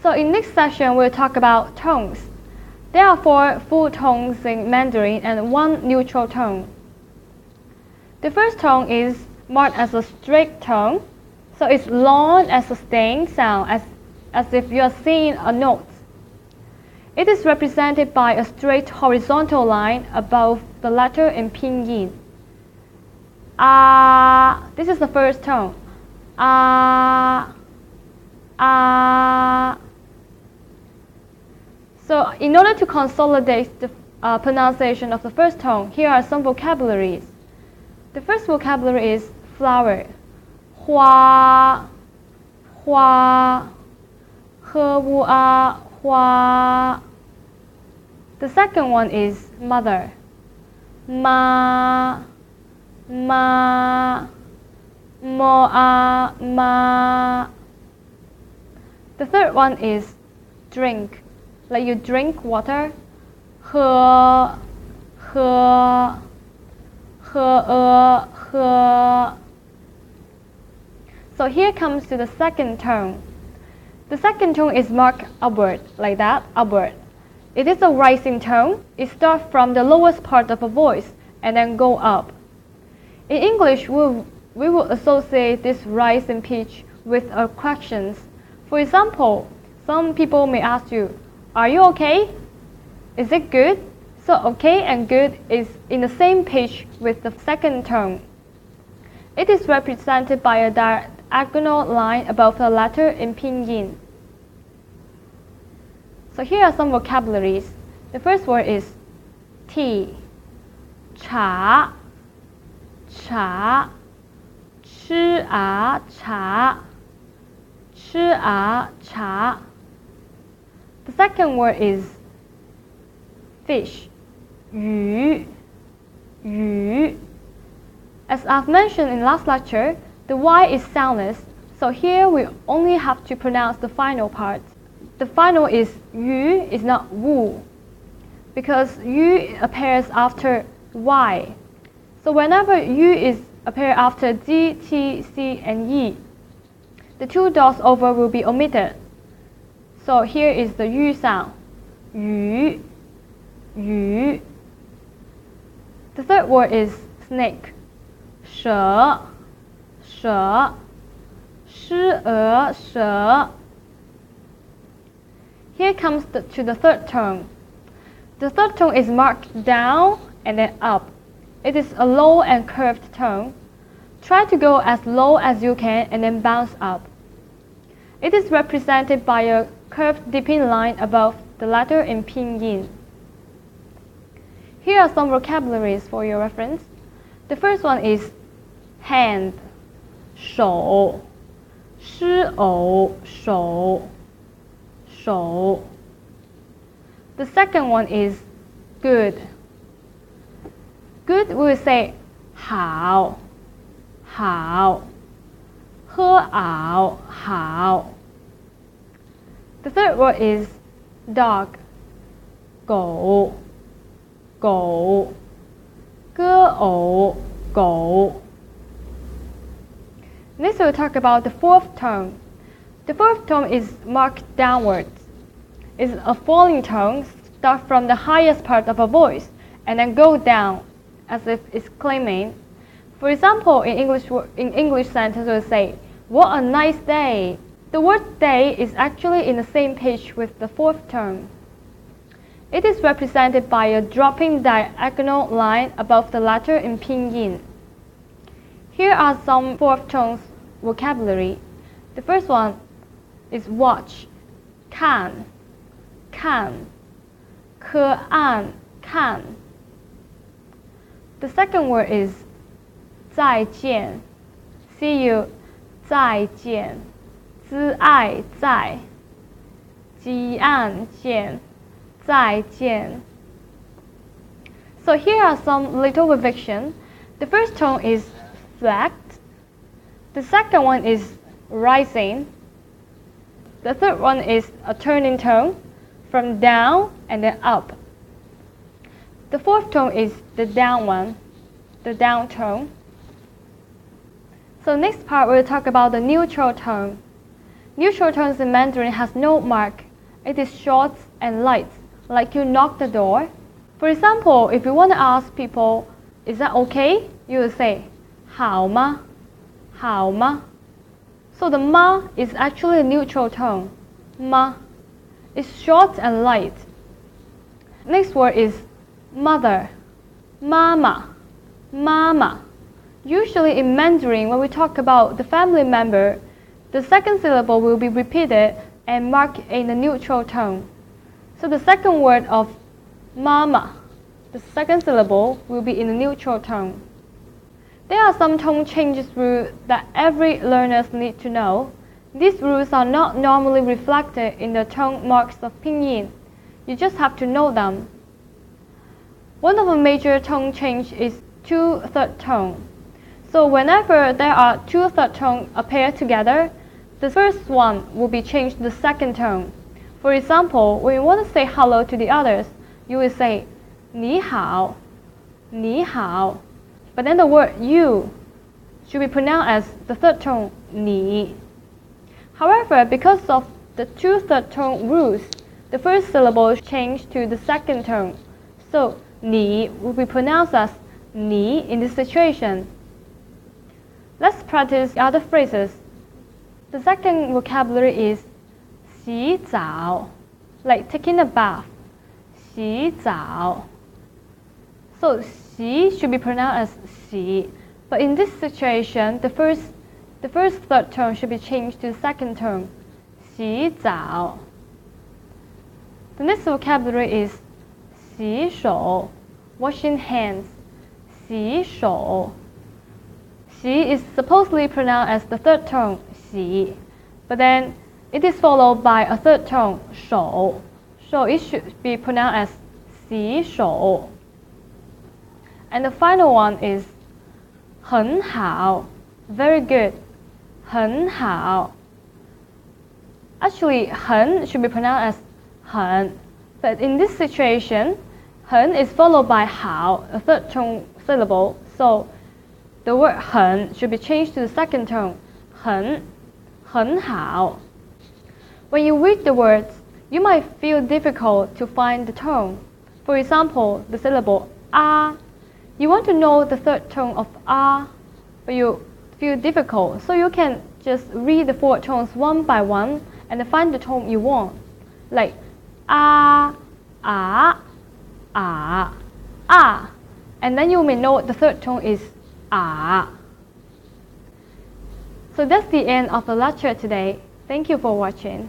So in next session, we'll talk about tones. There are 4 full tones in Mandarin and 1 neutral tone. The first tone is marked as a straight tone, so it's long and sustained sound as if you are singing a note. It is represented by a straight horizontal line above the letter in pinyin. This is the first tone. So in order to consolidate the pronunciation of the first tone, here are some vocabularies. The first vocabulary is flower. Hua, hua, hua. The second one is mother. Ma, ma, ma. The third one is drink, like you drink water. He. So here comes to the second tone. The second tone is marked upward, like that, upward. It is a rising tone. It starts from the lowest part of a voice and then go up. In English, we will associate this rise in pitch with questions. For example, some people may ask you, "Are you okay? Is it good?" So okay and good is in the same pitch with the second tone. It is represented by a diagonal line above the letter in pinyin. So here are some vocabularies. The first word is tea, cha, cha, cha, cha. The second word is fish, yu. As I've mentioned in last lecture, the Y is soundless, so here we only have to pronounce the final part. The final is yu, is not wu, because yu appears after Y. So whenever yu is appear after G, T, C, and Yi, the 2 dots over will be omitted. So here is the yu sound, yu. The third word is snake, she. Here comes to the third tone. The third tone is marked down and then up. It is a low and curved tone. Try to go as low as you can and then bounce up. It is represented by a curved dipping line above the letter in pinyin. Here are some vocabularies for your reference. The first one is hand, 手, 诗偶, 手. The second one is good. Good, we will say 好, 喝熬, 好. The third word is dog, 狗, 歌偶, 狗. Next we'll talk about the fourth tone. The fourth tone is marked downwards. It's a falling tone, start from the highest part of a voice and then go down as if it's claiming. For example, in English sentence we'll say, "What a nice day." The word day is actually in the same pitch with the fourth tone. It is represented by a dropping diagonal line above the letter in pinyin. Here are some fourth tones vocabulary. The first one is watch, 看, 可按, 看. The second word is 再见, see you, 再见, 挚爱在, 吉安见, 再见. So here are some little revision. The first tone is flat. The second one is rising. The third one is a turning tone from down and then up. The fourth tone is the down one, the down tone. So next part we'll talk about the neutral tone. Neutral tones in Mandarin has no mark. It is short and light, like you knock the door. For example, if you want to ask people, is that okay? You will say, 好吗?好吗? So the ma is actually a neutral tone. Ma. It's short and light. Next word is mother. Mama. Mama. Usually in Mandarin, when we talk about the family member, the second syllable will be repeated and marked in a neutral tone. So the second word of mama, the second syllable will be in a neutral tone. There are some tone changes rules that every learner needs to know. These rules are not normally reflected in the tone marks of pinyin. You just have to know them. One of the major tone change is two-third tone. So whenever there are two-third tones appear together, the first one will be changed to the second tone. For example, when you want to say hello to the others, you will say 你好,你好. But then the word you should be pronounced as the third tone 你. However, because of the two-third tone rules, the first syllable is changed to the second tone. So 你 will be pronounced as 你 in this situation. Let's practice other phrases. The second vocabulary is 洗澡, like taking a bath. 洗澡. So 洗 should be pronounced as 洗, but in this situation, the first third tone should be changed to the second tone. 洗澡. The next vocabulary is 洗手, washing hands. 洗手. 洗 is supposedly pronounced as the third tone, 洗, but then it is followed by a third tone, 手, so it should be pronounced as 洗手. And the final one is 很好, very good, 很好. Actually, 很 should be pronounced as 很, but in this situation, 很 is followed by 好, a third tone syllable, so the word 很 should be changed to the second tone, 很, 很好. When you read the words, you might feel difficult to find the tone. For example, the syllable a. You want to know the third tone of a, but you feel difficult, so you can just read the four tones one by one and find the tone you want, like a, and then you may know the third tone is a. So that's the end of the lecture today. Thank you for watching.